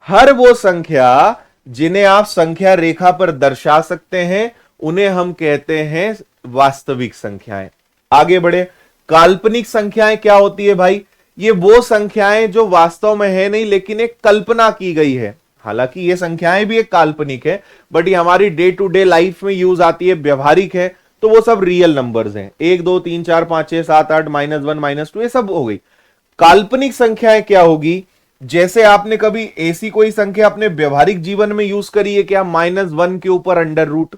हर वो संख्या जिन्हें आप संख्या रेखा पर दर्शा सकते हैं उन्हें हम कहते हैं वास्तविक संख्याएं। आगे बढ़े, काल्पनिक संख्याएं क्या होती है भाई? ये वो संख्याएं जो वास्तव में है नहीं लेकिन एक कल्पना की गई है। हालांकि ये संख्याएं भी एक काल्पनिक है, बट ये हमारी डे टू डे लाइफ में यूज आती है, व्यवहारिक है, तो वो सब रियल नंबर्स हैं। 1 2 3 4 5 6 7 8 -1 -2 ये सब हो गई। काल्पनिक संख्याएं क्या होगी? जैसे आपने कभी ऐसी कोई संख्या अपने व्यवहारिक जीवन में यूज करी है क्या? -1 के ऊपर अंडर रूट,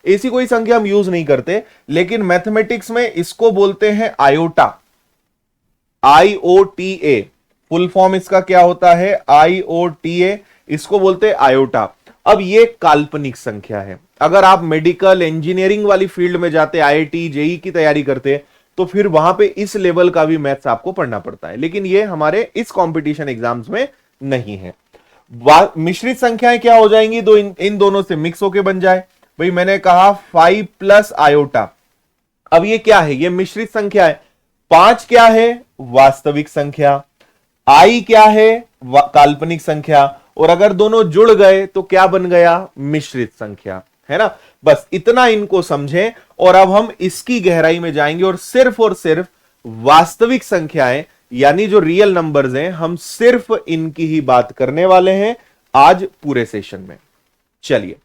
ऐसी कोई संख्या हम यूज नहीं करते, लेकिन मैथमेटिक्स में इसको बोलते हैं आयोटा। IOTA फुल फॉर्म इसका क्या होता है? IOTA, इसको बोलते हैं आयोटा। अब ये काल्पनिक संख्या है। अगर आप मेडिकल इंजीनियरिंग वाली फील्ड में जाते, IIT जेई की तैयारी करते, तो फिर वहां पे इस लेवल का भी मैथ्स आपको पढ़ना पड़ता है, लेकिन ये हमारे इस कंपटीशन एग्जाम्स में नहीं है। मिश्रित संख्याएं क्या हो जाएंगी? दो इन दोनों से मिक्स होके बन जाए। भाई मैंने कहा 5 प्लस आयोटा, अब ये क्या है? ये मिश्रित संख्या है। 5 क्या है? वास्तविक संख्या। आई क्या है? काल्पनिक संख्या। और अगर दोनों जुड़ गए तो क्या बन गया? मिश्रित संख्या, है ना। बस इतना इनको समझें और अब हम इसकी गहराई में जाएंगे और सिर्फ वास्तविक संख्याएं यानी जो रियल नंबर्स हैं, हम सिर्फ इनकी ही बात करने वाले हैं आज पूरे सेशन में। चलिए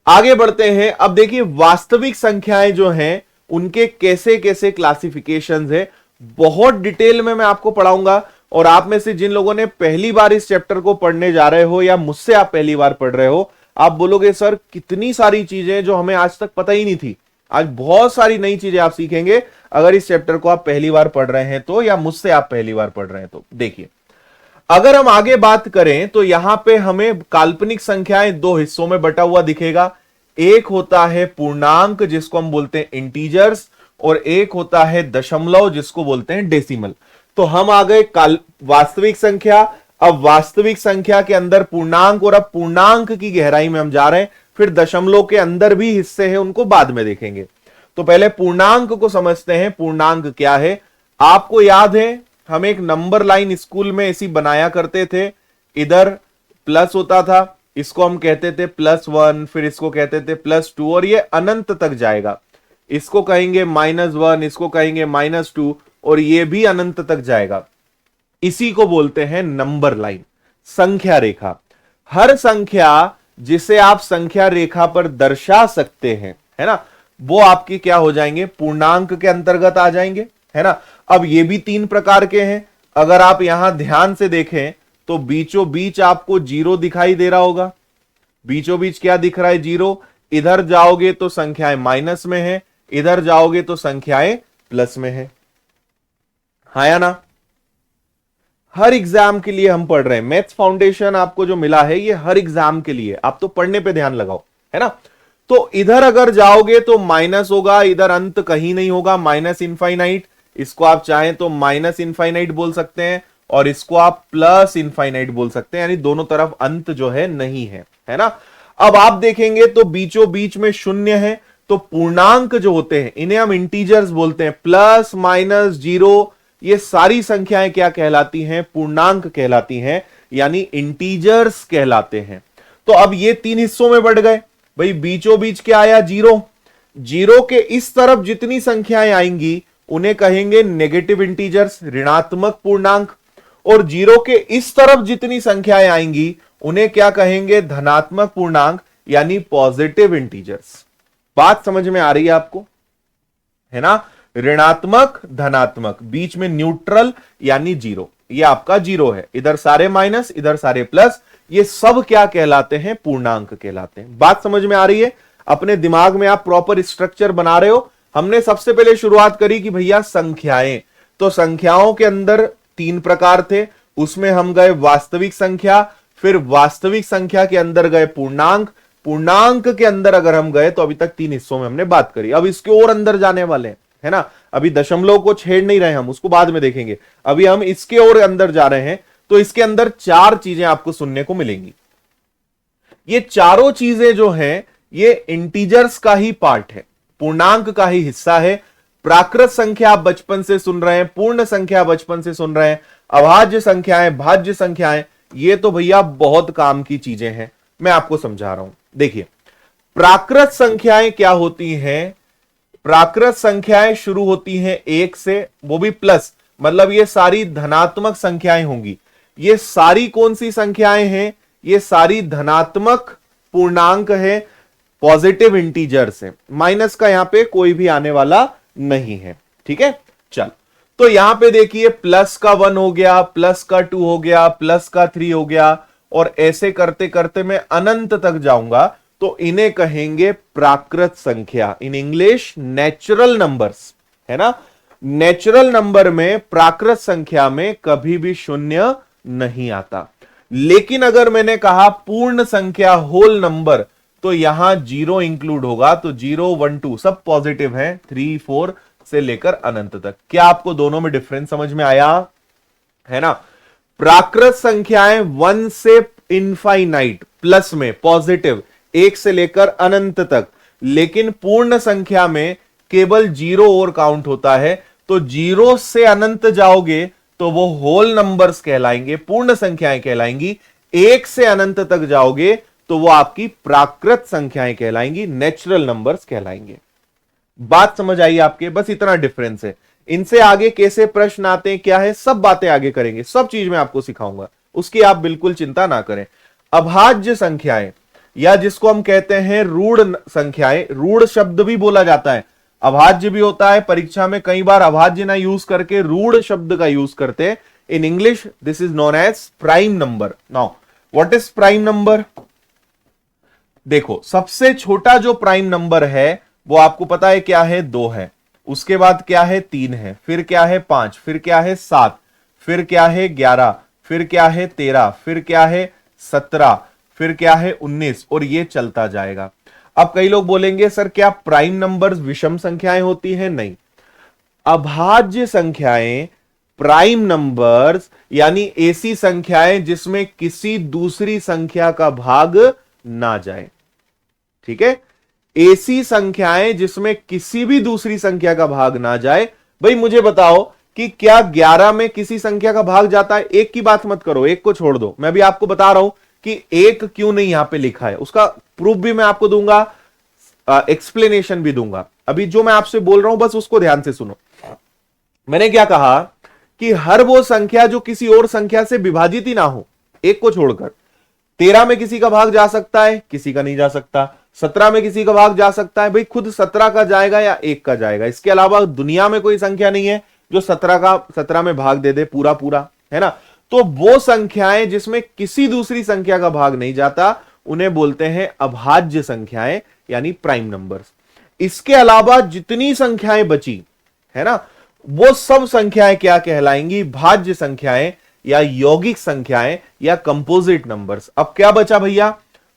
आगे बढ़ते हैं। अब देखिए वास्तविक संख्याएं जो हैं उनके कैसे कैसे क्लासिफिकेशंस है, बहुत डिटेल में मैं आपको पढ़ाऊंगा। और आप में से जिन लोगों ने पहली बार इस चैप्टर को पढ़ने जा रहे हो या मुझसे आप पहली बार पढ़ रहे हो, आप बोलोगे सर कितनी सारी चीजें जो हमें आज तक पता ही नहीं थी। आज बहुत सारी नई चीजें आप सीखेंगे अगर इस चैप्टर को आप पहली बार पढ़ रहे हैं तो, या मुझसे आप पहली बार पढ़ रहे हैं तो। देखिए अगर हम आगे बात करें तो यहां पे हमें काल्पनिक संख्याएं दो हिस्सों में बटा हुआ दिखेगा। एक होता है पूर्णांक जिसको हम बोलते हैं इंटीजर्स, और एक होता है दशमलव जिसको बोलते हैं डेसिमल। तो हम आ गए वास्तविक संख्या। अब वास्तविक संख्या के अंदर पूर्णांक, और अब पूर्णांक की गहराई में हम जा रहे हैं। फिर दशमलव के अंदर भी हिस्से हैं, उनको बाद में देखेंगे। तो पहले पूर्णांक को समझते हैं। पूर्णांक क्या है? आपको याद है हम एक नंबर लाइन स्कूल में ऐसी बनाया करते थे, इधर प्लस होता था, इसको हम कहते थे +1, फिर इसको कहते थे +2, और ये अनंत तक जाएगा। इसको कहेंगे -1, इसको कहेंगे -2, और ये भी अनंत तक जाएगा। इसी को बोलते हैं नंबर लाइन, संख्या रेखा। हर संख्या जिसे आप संख्या रेखा पर दर्शा सकते हैं, है ना, वो आपकी क्या हो जाएंगे? पूर्णांक के अंतर्गत आ जाएंगे, है ना। अब ये भी 3 प्रकार के हैं। अगर आप यहां ध्यान से देखें तो बीचों बीच आपको 0 दिखाई दे रहा होगा। बीचों बीच क्या दिख रहा है? 0। इधर जाओगे तो संख्याएं माइनस में है, इधर जाओगे तो संख्याएं प्लस में है, हाँ या ना। हर एग्जाम के लिए हम पढ़ रहे हैं। मैथ्स फाउंडेशन आपको जो मिला है ये हर एग्जाम के लिए, आप तो पढ़ने पे ध्यान लगाओ, है ना। तो इधर अगर जाओगे तो माइनस होगा, इधर अंत कहीं नहीं होगा, माइनस इनफाइनाइट। इसको आप चाहें तो माइनस इनफाइनाइट बोल सकते हैं, और इसको आप प्लस इनफाइनाइट बोल सकते हैं, यानी दोनों तरफ अंत जो है नहीं है ना। अब आप देखेंगे तो बीचों बीच में शून्य है। तो पूर्णांक जो होते हैं इन्हें हम इंटीजर्स बोलते हैं। प्लस, माइनस, 0, ये सारी संख्याएं क्या कहलाती हैं? पूर्णांक कहलाती हैं, यानी इंटीजर्स कहलाते हैं। तो अब ये 3 हिस्सों में बढ़ गए। भाई बीचों बीच क्या आया? 0। 0 के इस तरफ जितनी संख्याएं आएंगी उन्हें कहेंगे नेगेटिव इंटीजर्स, ऋणात्मक पूर्णांक। और 0 के इस तरफ जितनी संख्याएं आएंगी उन्हें क्या कहेंगे? धनात्मक पूर्णांक, यानी पॉजिटिव इंटीजर्स। बात समझ में आ रही है आपको, है ना। ऋणात्मक, धनात्मक, बीच में न्यूट्रल यानी 0। ये आपका 0 है, इधर सारे माइनस, इधर सारे प्लस, ये सब क्या कहलाते हैं? पूर्णांक कहलाते हैं। बात समझ में आ रही है? अपने दिमाग में आप प्रॉपर स्ट्रक्चर बना रहे हो। हमने सबसे पहले शुरुआत करी कि भैया संख्याएं, तो संख्याओं के अंदर 3 प्रकार थे, उसमें हम गए वास्तविक संख्या, फिर वास्तविक संख्या के अंदर गए पूर्णांक, पूर्णांक के अंदर अगर हम गए तो अभी तक 3 हिस्सों में हमने बात करी। अब इसके और अंदर जाने वाले हैं, है ना। अभी दशमलव को छेड़ नहीं रहे हम, उसको बाद में देखेंगे। अभी हम इसके और अंदर जा रहे हैं। तो इसके अंदर 4 चीजें आपको सुनने को मिलेंगी। ये चारों चीजें जो हैं ये इंटीजर्स का ही पार्ट है, पूर्णांक का ही हिस्सा है। प्राकृत संख्या आप बचपन से सुन रहे हैं, पूर्ण संख्या बचपन से सुन रहे हैं, अभाज्य संख्याएं, भाज्य संख्याएं, ये तो भैया बहुत काम की चीजें हैं, मैं आपको समझा रहा हूं। देखिए, प्राकृत संख्याएं क्या होती हैं? प्राकृत संख्याएं शुरू होती हैं 1 से, वो भी प्लस, मतलब ये सारी धनात्मक संख्याएं होंगी। ये सारी कौन सी संख्याएं हैं? ये सारी धनात्मक पूर्णांक है, पॉजिटिव इंटीजर्स है, माइनस का यहां पे कोई भी आने वाला नहीं है। ठीक है, चल, तो यहां पे देखिए प्लस का 1 हो गया, प्लस का 2 हो गया, प्लस का 3 हो गया, और ऐसे करते करते मैं अनंत तक जाऊंगा, तो इन्हें कहेंगे प्राकृत संख्या, इन इंग्लिश नेचुरल नंबर्स, है ना। नेचुरल नंबर में, प्राकृत संख्या में कभी भी शून्य नहीं आता। लेकिन अगर मैंने कहा पूर्ण संख्या, होल नंबर, तो यहां 0 इंक्लूड होगा, तो 0 1 2 सब पॉजिटिव है, 3 4 से लेकर अनंत तक। क्या आपको दोनों में डिफरेंस समझ में आया? है ना। प्राकृत संख्याएं 1 से इनफाइनाइट, प्लस में पॉजिटिव, 1 से लेकर अनंत तक, लेकिन पूर्ण संख्या में केवल 0 और काउंट होता है, तो 0 से अनंत जाओगे तो वो होल नंबर्स कहलाएंगे, पूर्ण संख्याएं कहलाएंगी। 1 से अनंत तक जाओगे तो वो आपकी प्राकृत संख्याएं कहलाएंगी, नेचुरल नंबर्स कहलाएंगे। बात समझ आई आपके? बस इतना डिफरेंस है। इनसे आगे कैसे प्रश्न आते हैं, क्या है, सब बातें आगे करेंगे, सब चीज मैं आपको सिखाऊंगा, उसकी आप बिल्कुल चिंता ना करें। अभाज्य संख्याएं, या जिसको हम कहते हैं रूढ़ संख्याएं, रूढ़ शब्द भी बोला जाता है, अभाज्य भी होता है। परीक्षा में कई बार अभाज्य ना यूज करके रूढ़ शब्द का यूज करते हैं। In English this is known as prime number. Now what is prime number? देखो, सबसे छोटा जो प्राइम नंबर है वो आपको पता है क्या है, 2 है। उसके बाद क्या है, 3 है, फिर क्या है 5, फिर क्या है 7, फिर क्या है 11, फिर क्या है 13, फिर क्या है 17, फिर क्या है 19, और ये चलता जाएगा। अब कई लोग बोलेंगे सर क्या प्राइम नंबर्स विषम संख्याएं होती हैं? नहीं, अभाज्य संख्याएं प्राइम नंबर्स यानी ऐसी संख्याएं जिसमें किसी दूसरी संख्या का भाग ना जाए। ठीक है, ऐसी संख्याएं जिसमें किसी भी दूसरी संख्या का भाग ना जाए। भाई मुझे बताओ कि क्या 11 में किसी संख्या का भाग जाता है? 1 की बात मत करो, 1 को छोड़ दो, मैं भी आपको बता रहा हूं कि 1 क्यों नहीं यहां पे लिखा है, उसका प्रूफ भी मैं आपको दूंगा, एक्सप्लेनेशन भी दूंगा। अभी जो मैं आपसे बोल रहा हूं बस उसको ध्यान से सुनो। मैंने क्या कहा कि हर वो संख्या जो किसी और संख्या से विभाजित ही ना हो, 1 को छोड़कर। 13 में किसी का भाग जा सकता है, किसी का नहीं जा सकता। 17 में किसी का भाग जा सकता है, भाई खुद 17 का जाएगा या 1 का जाएगा। इसके अलावा दुनिया में कोई संख्या नहीं है जो 17 में भाग दे दे पूरा पूरा, है ना। तो वो संख्याएं जिसमें किसी दूसरी संख्या का भाग नहीं जाता उन्हें बोलते हैं अभाज्य संख्याएं यानी प्राइम नंबर्स। इसके अलावा जितनी संख्याएं बची है ना, वो सब संख्याएं क्या कहलाएंगी? भाज्य संख्याएं या यौगिक संख्याएं या कंपोजिट नंबर्स। अब क्या बचा भैया?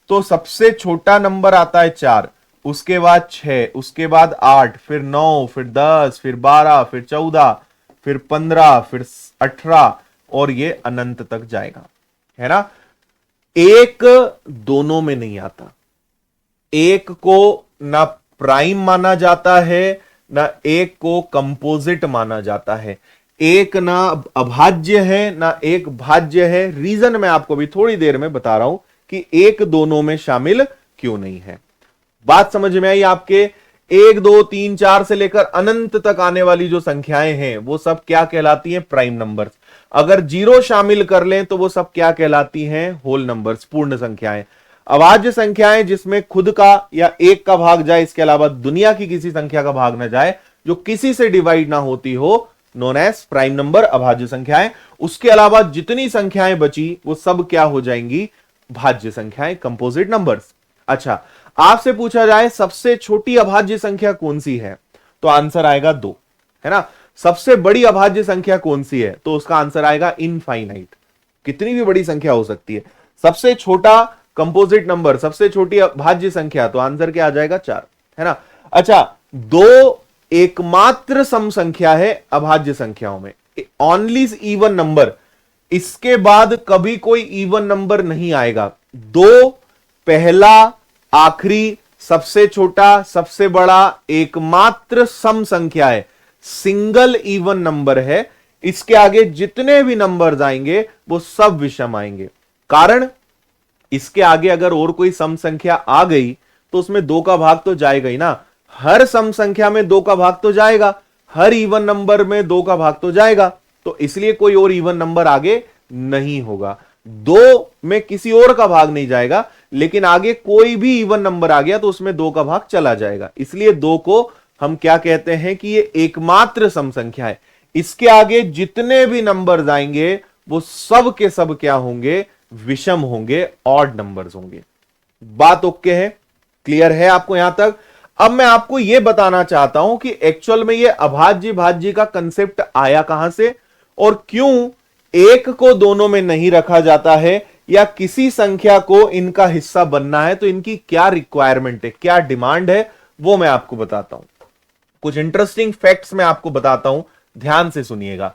तो सबसे छोटा नंबर आता है 4, उसके बाद 6, उसके बाद 8, फिर 9, फिर 10, फिर 12, फिर 14, फिर 15, फिर 18, और ये अनंत तक जाएगा, है ना। 1 दोनों में नहीं आता। 1 को ना प्राइम माना जाता है, ना 1 को कंपोजिट माना जाता है। 1 ना अभाज्य है, ना 1 भाज्य है। रीजन मैं आपको भी थोड़ी देर में बता रहा हूं कि 1 दोनों में शामिल क्यों नहीं है। बात समझ में आई आपके? 1 2 3 4 से लेकर अनंत तक आने वाली जो संख्याएं हैं वो सब क्या कहलाती हैं? Prime numbers. अगर 0 शामिल कर लें तो वो सब क्या कहलाती हैं? होल नंबर्स, पूर्ण संख्याएं। अभाज्य संख्याएं जिसमें खुद का या 1 का भाग जाए, इसके अलावा दुनिया की किसी संख्या का भाग ना जाए, जो किसी से डिवाइड ना होती हो, नोन एज प्राइम नंबर, अभाज्य संख्याएं। उसके अलावा जितनी संख्याएं बची वो सब क्या हो जाएंगी? भाज्य संख्याएं, कंपोजिट नंबर्स। अच्छा, आपसे पूछा जाए सबसे छोटी अभाज्य संख्या कौन सी है, तो आंसर आएगा 2, है ना। सबसे बड़ी अभाज्य संख्या कौन सी है, तो उसका आंसर आएगा इनफाइनाइट। कितनी भी बड़ी संख्या हो सकती है। सबसे छोटा कंपोजिट नंबर, सबसे छोटी अभाज्य संख्या, तो आंसर क्या आ जाएगा? 4, है ना। अच्छा, 2 एकमात्र सम संख्या है अभाज्य संख्याओं में, ओनली इवन नंबर। इसके बाद कभी कोई इवन नंबर नहीं आएगा। 2 पहला, आखिरी, सबसे छोटा, सबसे बड़ा, एकमात्र सम संख्या है, सिंगल इवन नंबर है। इसके आगे जितने भी नंबर्स आएंगे वो सब विषम आएंगे। कारण इसके आगे अगर और कोई सम संख्या आ गई तो उसमें 2 का भाग तो जाएगा ही ना। हर सम संख्या में 2 का भाग तो जाएगा, हर इवन नंबर में 2 का भाग तो जाएगा, तो इसलिए कोई और इवन नंबर आगे नहीं होगा। 2 में किसी और का भाग नहीं जाएगा, लेकिन आगे कोई भी इवन नंबर आ गया तो उसमें 2 का भाग चला जाएगा। इसलिए 2 को हम क्या कहते हैं कि ये एकमात्र सम संख्या है। इसके आगे जितने भी नंबर आएंगे वो सब के सब क्या होंगे, विषम होंगे, ऑड नंबर्स होंगे। बात ओके है, क्लियर है आपको यहां तक? अब मैं आपको यह बताना चाहता हूं कि एक्चुअल में यह अभाज्य भाज्य का कंसेप्ट आया कहां से और क्यों एक को दोनों में नहीं रखा जाता है, या किसी संख्या को इनका हिस्सा बनना है तो इनकी क्या रिक्वायरमेंट है, क्या डिमांड है, वो मैं आपको बताता हूं। कुछ इंटरेस्टिंग फैक्ट्स मैं आपको बताता हूं, ध्यान से सुनिएगा।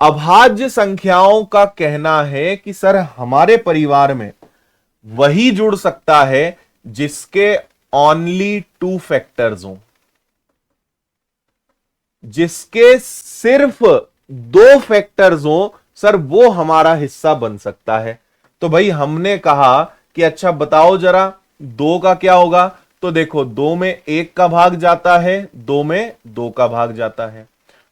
अभाज्य संख्याओं का कहना है कि सर हमारे परिवार में वही जुड़ सकता है जिसके ओनली 2 फैक्टर्स हो, जिसके सिर्फ 2 फैक्टर्स हो, सर वो हमारा हिस्सा बन सकता है। तो भाई हमने कहा कि अच्छा बताओ जरा 2 का क्या होगा, तो देखो 2 में 1 का भाग जाता है, 2 में 2 का भाग जाता है।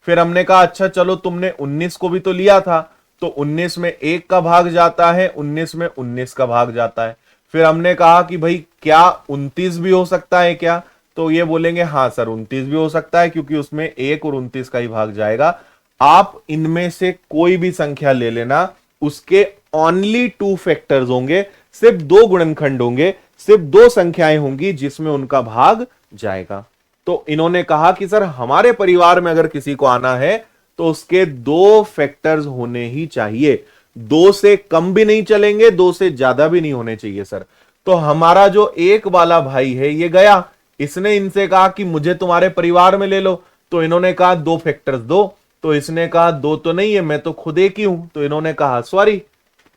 फिर हमने कहा अच्छा चलो तुमने 19 को भी तो लिया था, तो 19 में 1 का भाग जाता है, 19 में 19 का भाग जाता है। फिर हमने कहा कि भाई क्या 29 भी हो सकता है क्या, तो ये बोलेंगे हाँ सर 29 भी हो सकता है, क्योंकि उसमें 1 और 29 का ही भाग जाएगा। आप इनमें से कोई भी संख्या ले लेना, उसके ओनली 2 फैक्टर्स होंगे, सिर्फ 2 गुणनखंड होंगे, सिर्फ 2 संख्याएं होंगी जिसमें उनका भाग जाएगा। तो इन्होंने कहा कि सर हमारे परिवार में अगर किसी को आना है तो उसके 2 फैक्टर्स होने ही चाहिए, 2 से कम भी नहीं चलेंगे, 2 से ज्यादा भी नहीं होने चाहिए सर। तो हमारा जो एक वाला भाई है ये गया, इसने इनसे कहा कि मुझे तुम्हारे परिवार में ले लो, तो इन्होंने कहा 2 फैक्टर्स दो, तो इसने कहा 2 तो नहीं है, मैं तो खुद एक ही हूं, तो इन्होंने कहा सॉरी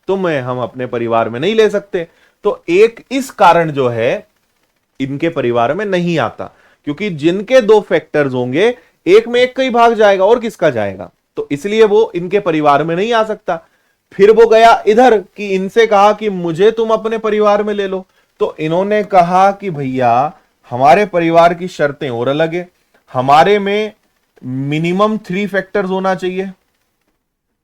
तुम्हें हम अपने परिवार में नहीं ले सकते। तो एक इस कारण जो है इनके परिवार में नहीं आता, क्योंकि जिनके 2 फैक्टर्स होंगे एक में 1 का ही भाग जाएगा और किसका जाएगा, तो इसलिए वो इनके परिवार में नहीं आ सकता। फिर वो गया इधर कि इनसे कहा कि मुझे तुम अपने परिवार में ले लो, तो इन्होंने कहा कि भैया हमारे परिवार की शर्तें और अलग है, हमारे में मिनिमम 3 फैक्टर्स होना चाहिए,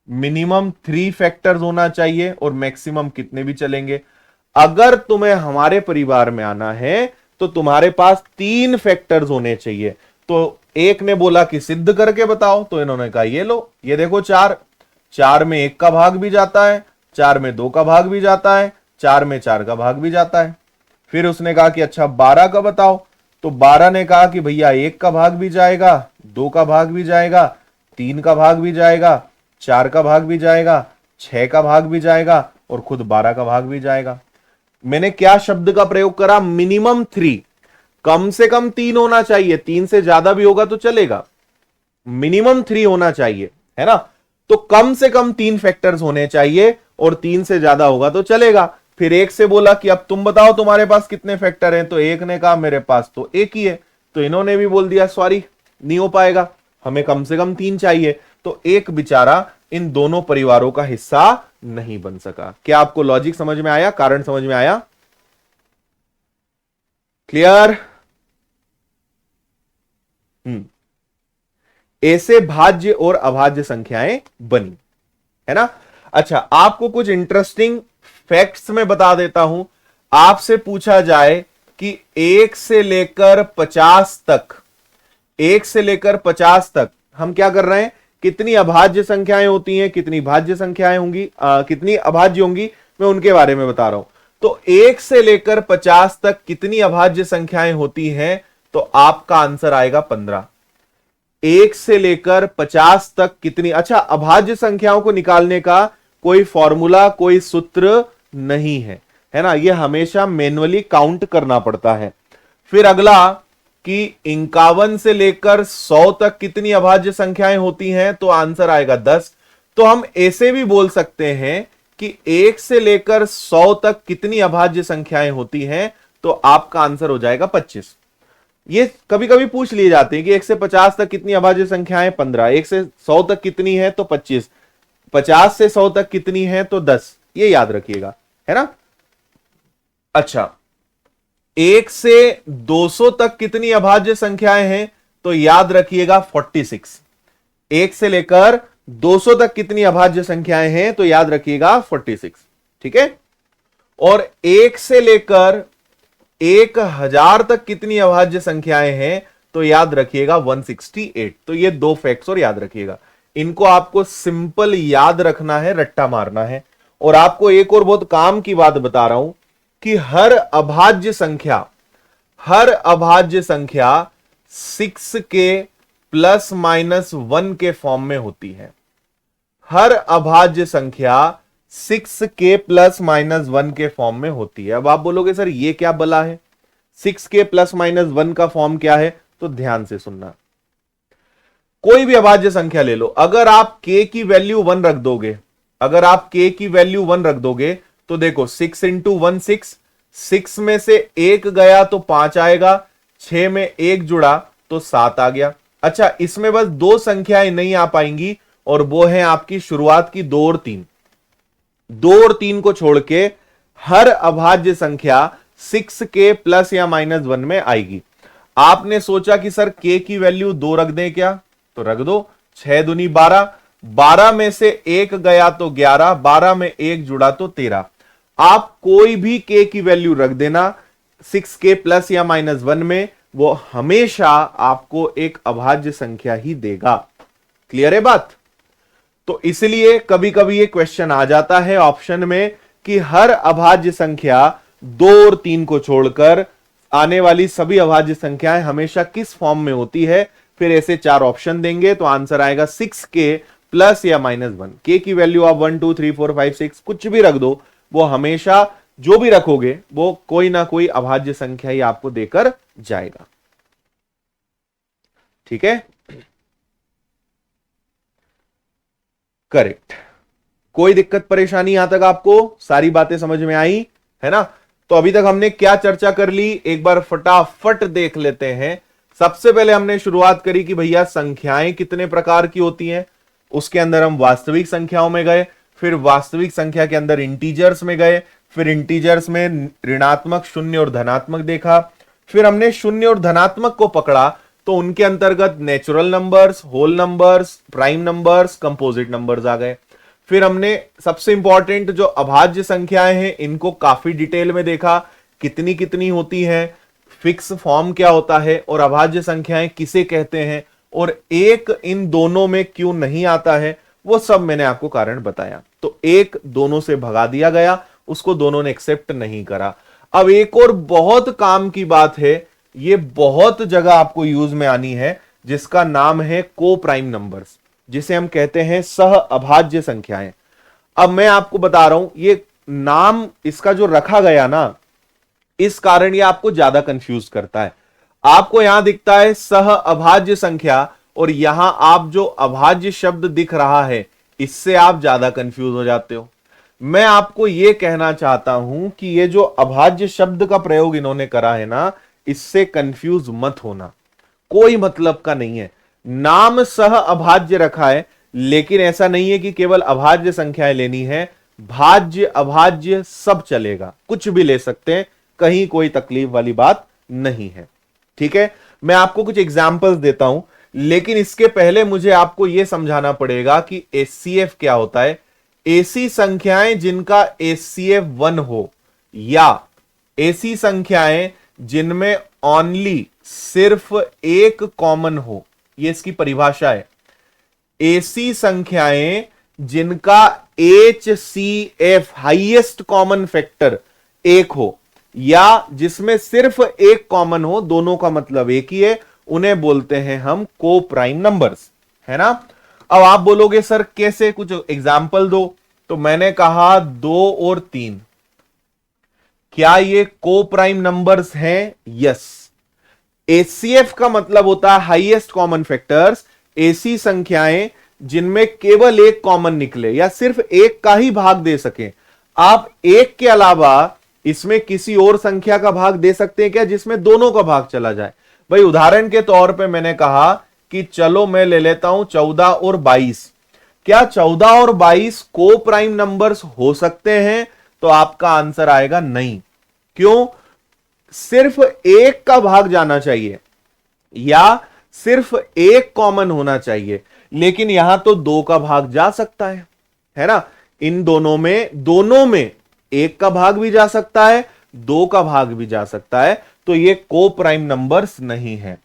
मिनिमम 3 फैक्टर्स होना चाहिए, और मैक्सिमम कितने भी चलेंगे। अगर तुम्हें हमारे परिवार में आना है तो तुम्हारे पास 3 फैक्टर्स होने चाहिए। तो एक ने बोला कि सिद्ध करके बताओ, तो इन्होंने कहा ये लो, ये देखो 4, 4 में 1 का भाग भी जाता है, 4 में 2 का भाग भी जाता है, 4 में 4 का भाग भी जाता है। फिर उसने कहा कि अच्छा 12 का बताओ, तो 12 ने कहा कि भैया 1 का भाग भी जाएगा, 2 का भाग भी जाएगा, 3 का भाग भी जाएगा, 4 का भाग भी जाएगा, 6 का भाग भी जाएगा, और खुद 12 का भाग भी जाएगा। मैंने क्या शब्द का प्रयोग करा, मिनिमम 3, कम से कम 3 होना चाहिए, 3 से ज्यादा भी होगा तो चलेगा, मिनिमम 3 होना चाहिए, है ना। तो कम से कम 3 फैक्टर्स होने चाहिए, और 3 से ज्यादा होगा तो चलेगा। फिर एक से बोला कि अब तुम बताओ तुम्हारे पास कितने फैक्टर हैं, तो एक ने कहा मेरे पास तो 1 ही है, तो इन्होंने भी बोल दिया सॉरी नहीं हो पाएगा, हमें कम से कम 3 चाहिए। तो एक बेचारा इन दोनों परिवारों का हिस्सा नहीं बन सका। क्या आपको लॉजिक समझ में आया, कारण समझ में आया, क्लियर? ऐसे भाज्य और अभाज्य संख्याएं बनी, है ना। अच्छा आपको कुछ इंटरेस्टिंग फैक्ट्स में बता देता हूं। आपसे पूछा जाए कि 1 से लेकर 50 तक, 1 से लेकर 50 तक हम क्या कर रहे हैं, कितनी अभाज्य संख्याएं होती हैं, कितनी भाज्य संख्याएं होंगी, कितनी अभाज्य होंगी, मैं उनके बारे में बता रहा हूं। तो 1 से लेकर 50 तक कितनी अभाज्य संख्याएं होती हैं, तो आपका आंसर आएगा 15। 1 से लेकर 50 तक कितनी, अच्छा अभाज्य संख्याओं को निकालने का कोई फॉर्मूला, कोई सूत्र नहीं है, है ना, ये हमेशा मैन्युअली काउंट करना पड़ता है। फिर अगला कि 51 से लेकर 100 तक कितनी अभाज्य संख्याएं होती हैं, तो आंसर आएगा 10। तो हम ऐसे भी बोल सकते हैं कि 1 से लेकर 100 तक कितनी अभाज्य संख्याएं होती हैं, तो आपका आंसर हो जाएगा 25। ये कभी कभी पूछ लिए जाते हैं कि 1 से 50 तक कितनी अभाज्य संख्याएं, 15, 1 से 100 तक कितनी है तो 25, 50 से 100 तक कितनी है तो 10, ये याद रखिएगा। है ना। अच्छा, 1 से 200 तक कितनी अभाज्य संख्याएं हैं, तो याद रखिएगा 46। 1 से लेकर 200 तक कितनी अभाज्य संख्याएं हैं, तो याद रखिएगा 46। ठीक है। और 1 से लेकर 1000 तक कितनी अभाज्य संख्याएं हैं, तो याद रखिएगा 168। तो ये दो फैक्ट्स और याद रखिएगा, इनको आपको सिंपल याद रखना है, रट्टा मारना है। और आपको एक और बहुत काम की बात बता रहा हूं कि हर अभाज्य संख्या 6 के प्लस माइनस 1 के फॉर्म में होती है। हर अभाज्य संख्या 6 के प्लस माइनस 1 के फॉर्म में होती है। अब आप बोलोगे सर ये क्या बला है, 6 के प्लस माइनस 1 का फॉर्म क्या है, तो ध्यान से सुनना। कोई भी अभाज्य संख्या ले लो, अगर आप k की वैल्यू 1 रख दोगे, अगर आप k की वैल्यू 1 रख दोगे, तो देखो 6 इंटू 1 6, 6 में से 1 गया तो 5 आएगा, 6 में 1 जुड़ा तो 7 आ गया। अच्छा, इसमें बस दो संख्याएं नहीं आ पाएंगी, और वो है आपकी शुरुआत की 2 और 3। 2 और 3 को छोड़ के हर अभाज्य संख्या 6 के प्लस या माइनस 1 में आएगी। आपने सोचा कि सर k की वैल्यू 2 रख दें क्या, तो रख दो। 6 दूनी 12, 12 में से 1 गया तो 11, 12 में 1 जुड़ा तो 13। आप कोई भी k की वैल्यू रख देना 6 के प्लस या माइनस 1 में, वो हमेशा आपको एक अभाज्य संख्या ही देगा। क्लियर है बात। तो इसलिए कभी कभी ये क्वेश्चन आ जाता है ऑप्शन में कि हर अभाज्य संख्या 2 और 3 को छोड़कर आने वाली सभी अभाज्य संख्याएं हमेशा किस फॉर्म में होती है। फिर ऐसे 4 ऑप्शन देंगे, तो आंसर आएगा 6 के प्लस या माइनस 1। के की वैल्यू आप 1 2 3 4 5 6 कुछ भी रख दो, वो हमेशा जो भी रखोगे वो कोई ना कोई अभाज्य संख्या ही आपको देकर जाएगा। ठीक है, करेक्ट। कोई दिक्कत परेशानी यहां तक आपको सारी बातें समझ में आई है ना। तो अभी तक हमने क्या चर्चा कर ली, एक बार फटाफट देख लेते हैं। सबसे पहले हमने शुरुआत करी कि भैया संख्याएं कितने प्रकार की होती हैं, उसके अंदर हम वास्तविक संख्याओं में गए, फिर वास्तविक संख्या के अंदर इंटीजर्स में गए, फिर इंटीजर्स में ऋणात्मक, शून्य और धनात्मक देखा। फिर हमने शून्य और धनात्मक को पकड़ा, तो उनके अंतर्गत natural numbers, whole numbers, prime numbers, composite numbers आ गए। फिर हमने सबसे इंपॉर्टेंट जो अभाज्य संख्याएं हैं इनको काफी डिटेल में देखा, कितनी कितनी होती हैं, फिक्स फॉर्म क्या होता है, और अभाज्य संख्याएं किसे कहते हैं, और एक इन दोनों में क्यों नहीं आता है, वो सब मैंने आपको कारण बताया। तो एक दोनों से भगा दिया गया, उसको दोनों ने एक्सेप्ट नहीं करा। अब एक और बहुत काम की बात है, ये बहुत जगह आपको यूज में आनी है, जिसका नाम है को प्राइम नंबर्स, जिसे हम कहते हैं सह अभाज्य संख्याएं। अब मैं आपको बता रहा हूं, ये नाम इसका जो रखा गया ना, इस कारण ये आपको ज्यादा कंफ्यूज करता है। आपको यहां दिखता है सह अभाज्य संख्या, और यहां आप जो अभाज्य शब्द दिख रहा है, इससे आप ज्यादा कंफ्यूज हो जाते हो। मैं आपको यह कहना चाहता हूं कि ये जो अभाज्य शब्द का प्रयोग इन्होंने करा है ना, इससे कंफ्यूज मत होना, कोई मतलब का नहीं है। नाम सह अभाज्य रखा है, लेकिन ऐसा नहीं है कि केवल अभाज्य संख्याएं लेनी है, भाज्य अभाज्य सब चलेगा, कुछ भी ले सकते हैं, कहीं कोई तकलीफ वाली बात नहीं है। ठीक है, मैं आपको कुछ एग्जाम्पल्स देता हूं, लेकिन इसके पहले मुझे आपको यह समझाना पड़ेगा कि एचसीएफ क्या होता है। ऐसी संख्याएं जिनका एचसीएफ 1 हो, या ऐसी संख्याएं जिनमें ओनली सिर्फ एक कॉमन हो, यह इसकी परिभाषा है। ऐसी संख्याएं जिनका एचसीएफ हाईएस्ट कॉमन फैक्टर 1 हो, या जिसमें सिर्फ एक कॉमन हो, दोनों का मतलब एक ही है, उन्हें बोलते हैं हम को प्राइम नंबर्स, है ना। अब आप बोलोगे सर कैसे, कुछ एग्जाम्पल दो। तो मैंने कहा 2 और 3, क्या ये को प्राइम नंबर्स हैं? यस। एचसीएफ का मतलब होता है हाईएस्ट कॉमन फैक्टर्स, ऐसी संख्याएं जिनमें केवल एक कॉमन निकले या सिर्फ एक का ही भाग दे सके। आप एक के अलावा इसमें किसी और संख्या का भाग दे सकते हैं क्या, जिसमें दोनों का भाग चला जाए? भाई उदाहरण के तौर पे मैंने कहा कि चलो मैं ले लेता हूं 14 और 22। क्या 14 और 22 को प्राइम नंबर्स हो सकते हैं? तो आपका आंसर आएगा नहीं। क्यों? सिर्फ एक का भाग जाना चाहिए या सिर्फ एक कॉमन होना चाहिए, लेकिन यहां तो दो का भाग जा सकता है ना। इन दोनों में एक का भाग भी जा सकता है, दो का भाग भी जा सकता है, तो ये को प्राइम नंबर्स नहीं है।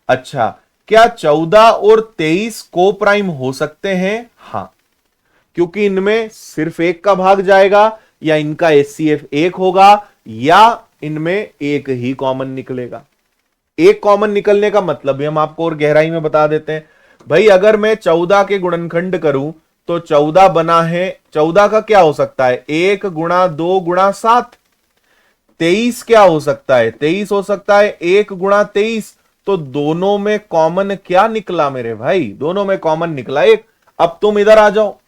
अच्छा, क्या 14 और 23 को प्राइम हो सकते हैं? हां, क्योंकि इनमें सिर्फ एक का भाग जाएगा, या इनका एचसीएफ एक होगा, या इनमें एक ही कॉमन निकलेगा। एक कॉमन निकलने का मतलब भी हम आपको और गहराई में बता देते हैं। भाई अगर मैं 14 के गुणनखंड करूं तो 14 बना है, 14 का क्या हो सकता है? 1 गुणा 2 गुणा 7। 23 क्या हो सकता है? 23 हो सकता है 1 गुणा 23। तो दोनों में कॉमन क्या निकला मेरे भाई? दोनों में कॉमन निकला एक। अब तुम इधर आ जाओ,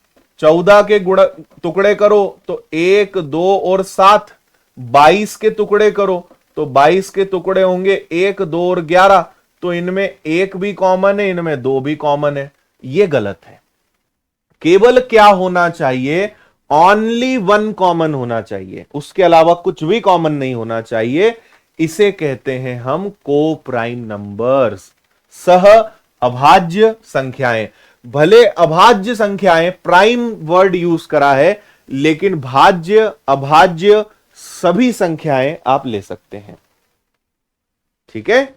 14 के गुण टुकड़े करो तो 1 2 और 7, 22 के टुकड़े करो तो 22 के टुकड़े होंगे 1 2 और 11, तो इनमें एक भी कॉमन है, इनमें दो भी कॉमन है। ये गलत है। केवल क्या होना चाहिए? ओनली वन कॉमन होना चाहिए, उसके अलावा कुछ भी कॉमन नहीं होना चाहिए। इसे कहते हैं हम को प्राइम नंबर्स, सह अभाज्य संख्याएं। भले अभाज्य संख्याएं प्राइम वर्ड यूज करा है, लेकिन भाज्य अभाज्य सभी संख्याएं आप ले सकते हैं। ठीक है,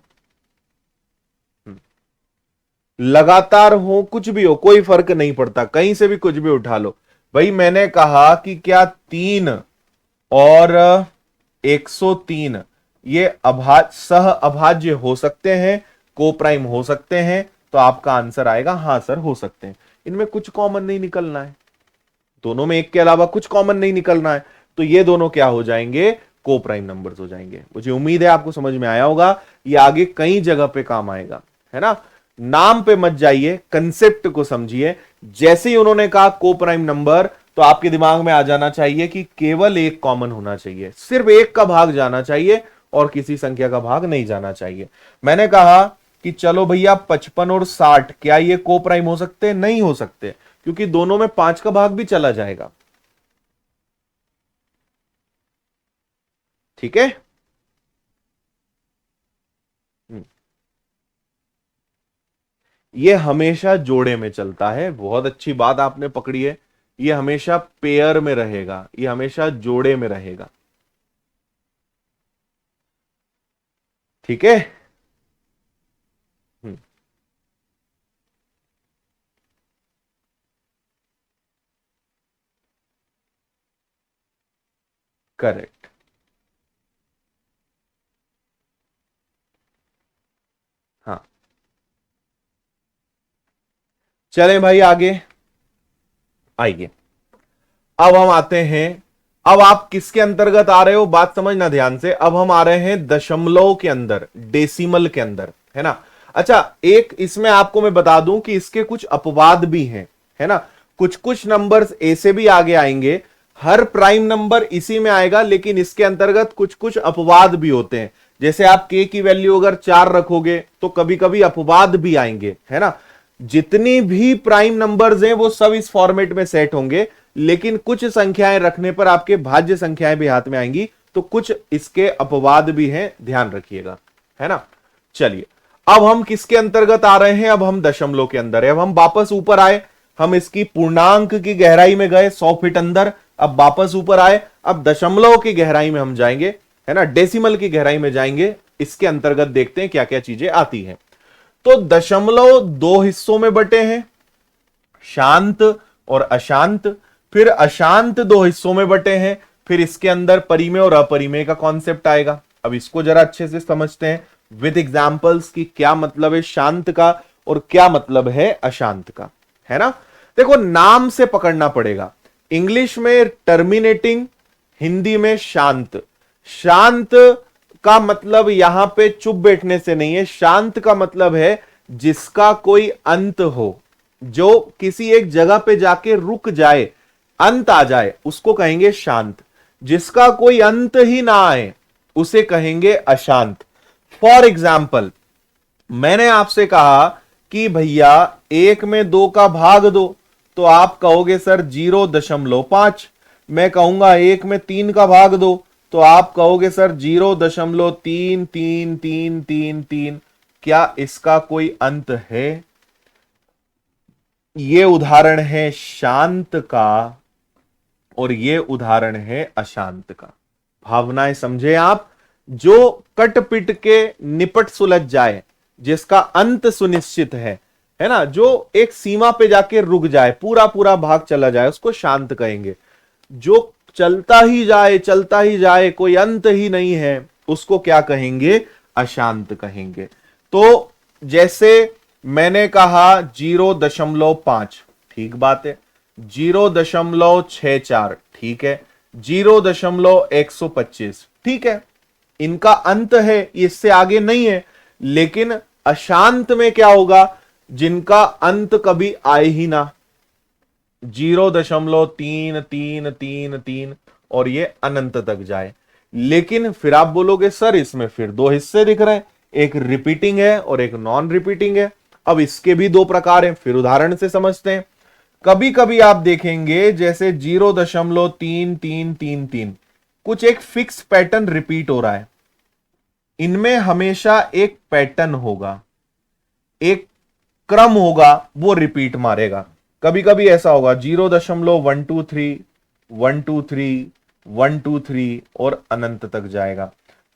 लगातार हो कुछ भी हो कोई फर्क नहीं पड़ता, कहीं से भी कुछ भी उठा लो। भाई मैंने कहा कि क्या 3 और 103 ये सह अभाज्य हो सकते हैं, को प्राइम हो सकते हैं? तो आपका आंसर आएगा हां सर हो सकते हैं। इनमें कुछ कॉमन नहीं निकलना है, दोनों में एक के अलावा कुछ कॉमन नहीं निकलना है, तो ये दोनों क्या हो जाएंगे? को प्राइम नंबर्स हो जाएंगे। मुझे उम्मीद है आपको समझ में आया होगा, ये आगे कई जगह पे काम आएगा, है ना। नाम पे मत जाइए, कंसेप्ट को समझिए। जैसे ही उन्होंने कहा को प्राइम नंबर, तो आपके दिमाग में आ जाना चाहिए कि केवल एक कॉमन होना चाहिए, सिर्फ एक का भाग जाना चाहिए और किसी संख्या का भाग नहीं जाना चाहिए। मैंने कहा कि चलो भैया 55 और 60 क्या ये को प्राइम हो सकते हैं? नहीं हो सकते, क्योंकि दोनों में 5 का भाग भी चला जाएगा। ठीक है, ये हमेशा जोड़े में चलता है। बहुत अच्छी बात आपने पकड़ी है, ये हमेशा पेयर में रहेगा, ये हमेशा जोड़े में रहेगा। ठीक है, करेक्ट। हाँ, चलें भाई आगे आइए। अब हम आते हैं, अब आप किसके अंतर्गत आ रहे हो बात समझना ध्यान से। अब हम आ रहे हैं दशमलव के अंदर, डेसिमल के अंदर, है ना। अच्छा, एक इसमें आपको मैं बता दूं कि इसके कुछ अपवाद भी हैं, है ना। कुछ कुछ नंबर्स ऐसे भी आगे आएंगे, हर प्राइम नंबर इसी में आएगा, लेकिन इसके अंतर्गत कुछ कुछ अपवाद भी होते हैं। जैसे आप के की वैल्यू अगर 4 रखोगे तो कभी कभी अपवाद भी आएंगे, है ना। जितनी भी प्राइम नंबर्स हैं वो सब इस फॉर्मेट में सेट होंगे, लेकिन कुछ संख्याएं रखने पर आपके भाज्य संख्याएं भी हाथ में आएंगी, तो कुछ इसके अपवाद भी हैं, ध्यान रखिएगा, है ना। चलिए, अब हम किसके अंतर्गत आ रहे हैं? अब हम दशमलव के अंदर है। अब हम वापस ऊपर आए, हम इसकी पूर्णांक की गहराई में गए 100 फीट अंदर, अब वापस ऊपर आए, अब दशमलव की गहराई में हम जाएंगे, है ना, डेसिमल की गहराई में जाएंगे। इसके अंतर्गत देखते हैं क्या क्या चीजें आती हैं। तो दशमलव दो हिस्सों में बटे हैं, शांत और अशांत। फिर अशांत दो हिस्सों में बटे हैं, फिर इसके अंदर परिमेय और अपरिमेय का कॉन्सेप्ट आएगा। अब इसको जरा अच्छे से समझते हैं विद एग्जांपल्स की क्या मतलब है शांत का और क्या मतलब है अशांत का, है ना। देखो, नाम से पकड़ना पड़ेगा। इंग्लिश में टर्मिनेटिंग, हिंदी में शांत। शांत का मतलब यहां पे चुप बैठने से नहीं है, शांत का मतलब है जिसका कोई अंत हो, जो किसी एक जगह पे जाके रुक जाए, अंत आ जाए, उसको कहेंगे शांत। जिसका कोई अंत ही ना आए उसे कहेंगे अशांत। फॉर एग्जाम्पल, मैंने आपसे कहा कि भैया 1 में 2 का भाग दो, तो आप कहोगे सर 0.5। मैं कहूंगा 1 में 3 का भाग दो, तो आप कहोगे सर 0.333333। क्या इसका कोई अंत है? ये उदाहरण है शांत का और ये उदाहरण है अशांत का। भावनाएं समझे आप? जो कट पिट के निपट सुलझ जाए, जिसका अंत सुनिश्चित है ना, जो एक सीमा पे जाके रुक जाए, पूरा पूरा भाग चला जाए, उसको शांत कहेंगे। जो चलता ही जाए, कोई अंत ही नहीं है, उसको क्या कहेंगे? अशांत कहेंगे। तो जैसे मैंने कहा 0.5, ठीक बात है। 0.64, ठीक है। 0.125, ठीक है। इनका अंत है, इससे आगे नहीं है। लेकिन अशांत में क्या होगा? जिनका अंत कभी आए ही ना, 0.3333 और ये अनंत तक जाए। लेकिन फिर आप बोलोगे सर इसमें फिर दो हिस्से दिख रहे हैं, एक रिपीटिंग है और एक नॉन रिपीटिंग है। अब इसके भी दो प्रकार हैं, फिर उदाहरण से समझते हैं। कभी कभी आप देखेंगे जैसे 0.3333 कुछ एक फिक्स पैटर्न रिपीट हो रहा है। इनमें हमेशा एक पैटर्न होगा, एक क्रम होगा, वो रिपीट मारेगा। कभी कभी ऐसा होगा 0.123 123 123 और अनंत तक जाएगा।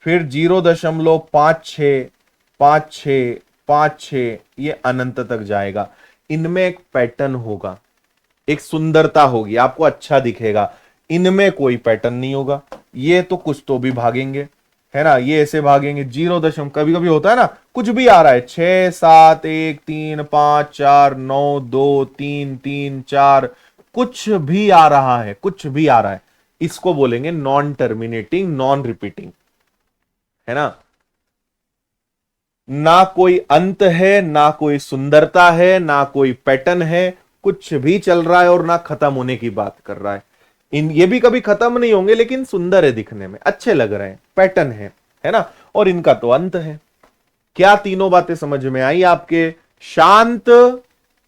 फिर 0.56 56 56 ये अनंत तक जाएगा। इनमें एक पैटर्न होगा, एक सुंदरता होगी, आपको अच्छा दिखेगा। इनमें कोई पैटर्न नहीं होगा। ये तो कुछ तो भी भागेंगे, है ना, ये ऐसे भागेंगे 0 कभी कभी होता है ना, कुछ भी आ रहा है 6 7 1 3 5 4 9 2 3 3 4, कुछ भी आ रहा है, कुछ भी आ रहा है, इसको बोलेंगे नॉन टर्मिनेटिंग, नॉन रिपीटिंग, है ना। ना कोई अंत है, ना कोई सुंदरता है, ना कोई पैटर्न है, कुछ भी चल रहा है और ना खत्म होने की बात कर रहा है। ये भी कभी खत्म नहीं होंगे, लेकिन सुंदर है, दिखने में अच्छे लग रहे हैं, पैटर्न है ना, और इनका तो अंत है। क्या तीनों बातें समझ में आई आपके? शांत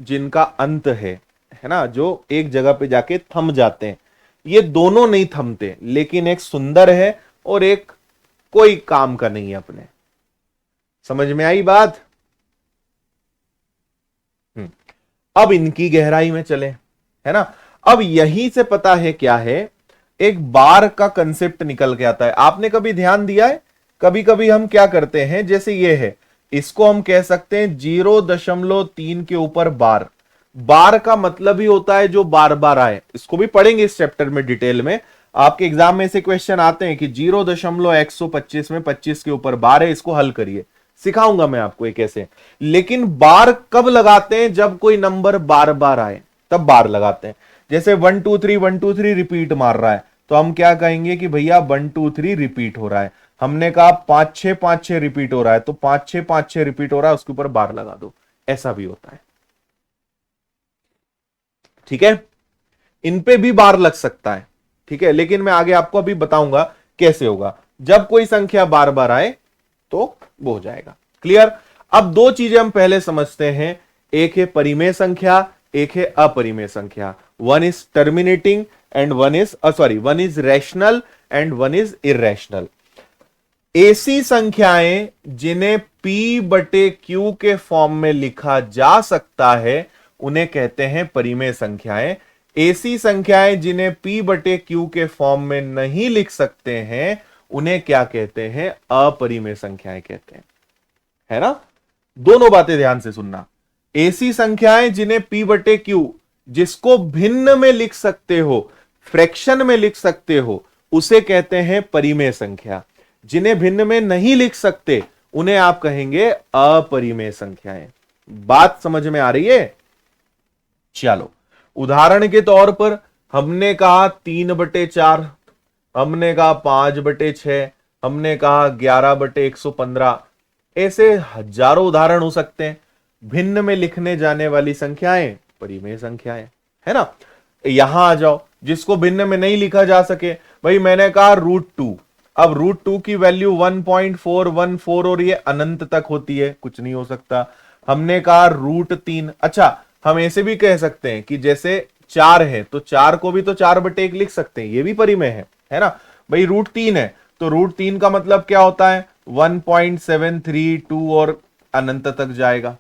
जिनका अंत है ना, जो एक जगह पे जाके थम जाते हैं। ये दोनों नहीं थमते, लेकिन एक सुंदर है और एक कोई काम का नहीं है अपने। समझ में आई बात? अब इनकी गहराई में चले, है ना। अब यहीं से पता है क्या है, एक बार का कंसेप्ट निकल के आता है। आपने कभी ध्यान दिया है? कभी कभी हम क्या करते हैं, जैसे ये है, इसको हम कह सकते हैं 0.3 के ऊपर बार। बार का मतलब ही होता है जो बार बार आए। इसको भी पढ़ेंगे इस चैप्टर में डिटेल में। आपके एग्जाम में से क्वेश्चन आते हैं कि 0.125 में 25 के ऊपर बार है, इसको हल करिए, सिखाऊंगा मैं आपको ये कैसे। लेकिन बार कब लगाते हैं? जब कोई नंबर बार बार आए, तब बार लगाते हैं। जैसे 1 2 3 1 2 3 रिपीट मार रहा है, तो हम क्या कहेंगे कि भैया 1 2 3 रिपीट हो रहा है। हमने कहा 5 6 5 6 रिपीट हो रहा है, तो 5 6 5 6 रिपीट हो रहा है, उसके ऊपर बार लगा दो। ऐसा भी होता है, ठीक है। इन पे भी बार लग सकता है, ठीक है, लेकिन मैं आगे आपको अभी बताऊंगा कैसे होगा। जब कोई संख्या बार बार आए तो वो हो जाएगा। क्लियर? अब दो चीजें हम पहले समझते हैं, एक है परिमेय संख्या, एक है अपरिमेय संख्या। One is terminating and one is rational and one is irrational. ऐसी संख्याएं जिन्हें P/Q के फॉर्म में लिखा जा सकता है, उन्हें कहते हैं परिमेय संख्याएं। ऐसी संख्याएं जिन्हें P/Q के फॉर्म में नहीं लिख सकते हैं, उन्हें क्या कहते हैं? अपरिमेय संख्याएं कहते हैं, है ना। दोनों बातें ध्यान से सुनना। ऐसी संख्याएं जिन्हें P/Q, जिसको भिन्न में लिख सकते हो, फ्रैक्शन में लिख सकते हो, उसे कहते हैं परिमेय संख्या। जिन्हें भिन्न में नहीं लिख सकते, उन्हें आप कहेंगे अपरिमेय संख्याएं। बात समझ में आ रही है? चलो, उदाहरण के तौर पर हमने कहा 3/4, हमने कहा 5/6, हमने कहा 11/115। ऐसे हजारों उदाहरण हो सकते हैं। भिन्न में लिखने जाने वाली संख्याएं परिमेय संख्याएं, है ना। यहां आ जाओ, जिसको भिन्न में नहीं लिखा जा सके, भाई मैंने कहा √2। अब √2 की वैल्यू 1.414 और ये अनंत तक होती है, कुछ नहीं हो सकता। हमने कहा √3। अच्छा, हम ऐसे भी कह सकते हैं कि जैसे 4 है तो 4 को भी तो 4/1 लिख सकते हैं, ये भी परिमेय है ना भाई। √3 है तो √3 का मतलब क्या होता है 1.732 और अनंत तक जाएगा,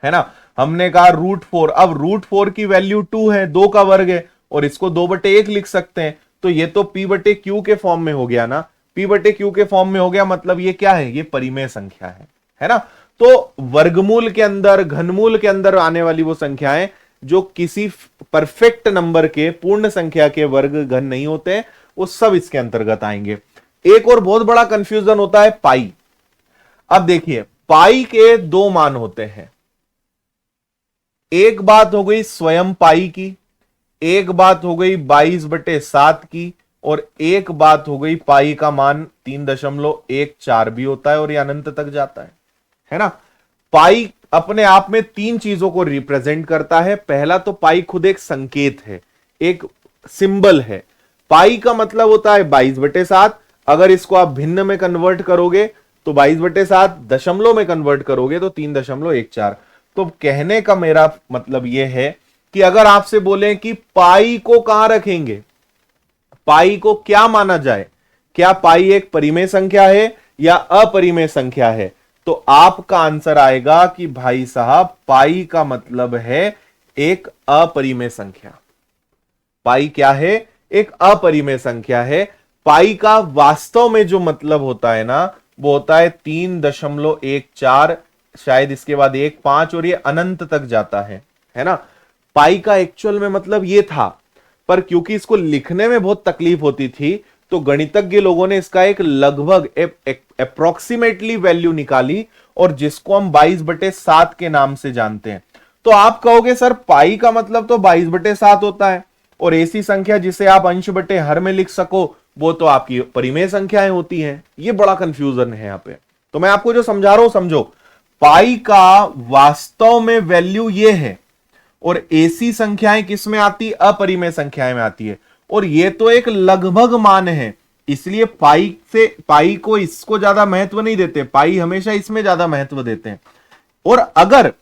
है ना। हमने कहा √4, अब √4 की वैल्यू 2 है, 2 का वर्ग है और इसको 2/1 लिख सकते हैं, तो ये तो p/q के फॉर्म में हो गया ना, p/q के फॉर्म में हो गया, मतलब ये क्या है, ये परिमेय संख्या है ना। तो वर्गमूल के अंदर, घनमूल के अंदर आने वाली वो संख्याएं जो किसी परफेक्ट नंबर के, पूर्ण संख्या के वर्ग घन नहीं होते, वो सब इसके अंतर्गत आएंगे। एक और बहुत बड़ा कंफ्यूजन होता है पाई। अब देखिए पाई के 2 मान होते हैं, एक बात हो गई स्वयं पाई की, एक बात हो गई 22/7 की, और एक बात हो गई पाई का मान 3.14 भी होता है और ये अनंत तक जाता है ना। पाई अपने आप में 3 चीजों को रिप्रेजेंट करता है। पहला तो पाई खुद एक संकेत है, एक सिंबल है। पाई का मतलब होता है 22/7, अगर इसको आप भिन्न में कन्वर्ट करोगे तो 22/7, दशमलव में कन्वर्ट करोगे तो 3.14। तो कहने का मेरा मतलब यह है कि अगर आपसे बोले कि पाई को कहां रखेंगे, पाई को क्या माना जाए, क्या पाई एक परिमेय संख्या है या अपरिमेय संख्या है, तो आपका आंसर आएगा कि भाई साहब पाई का मतलब है एक अपरिमेय संख्या। पाई क्या है, एक अपरिमेय संख्या है। पाई का वास्तव में जो मतलब होता है ना, वो होता है 3.14, शायद इसके बाद 1.5 और ये अनंत तक जाता है ना। पाई का एक्चुअल में मतलब ये था, पर क्योंकि इसको लिखने में बहुत तकलीफ होती थी तो गणितज्ञ लोगों ने इसका एक लगभग अप्रोक्सीमेटली वैल्यू निकाली और जिसको हम 22/7 के नाम से जानते हैं। तो आप कहोगे सर पाई का मतलब तो 22/7 होता है और ऐसी संख्या जिसे आप अंश बटे हर में लिख सको वो तो आपकी परिमेय संख्याएं होती हैं। ये बड़ा कंफ्यूजन है यहां पे। तो मैं आपको जो समझा रहा हूं समझो, पाई का वास्तव में वैल्यू ये है और ऐसी संख्याएं किस में आती, अपरिमेय संख्याएं में आती है, और ये तो एक लगभग मान है, इसलिए पाई को इसको ज्यादा महत्व नहीं देते, पाई हमेशा इसमें ज्यादा महत्व देते हैं। और अगर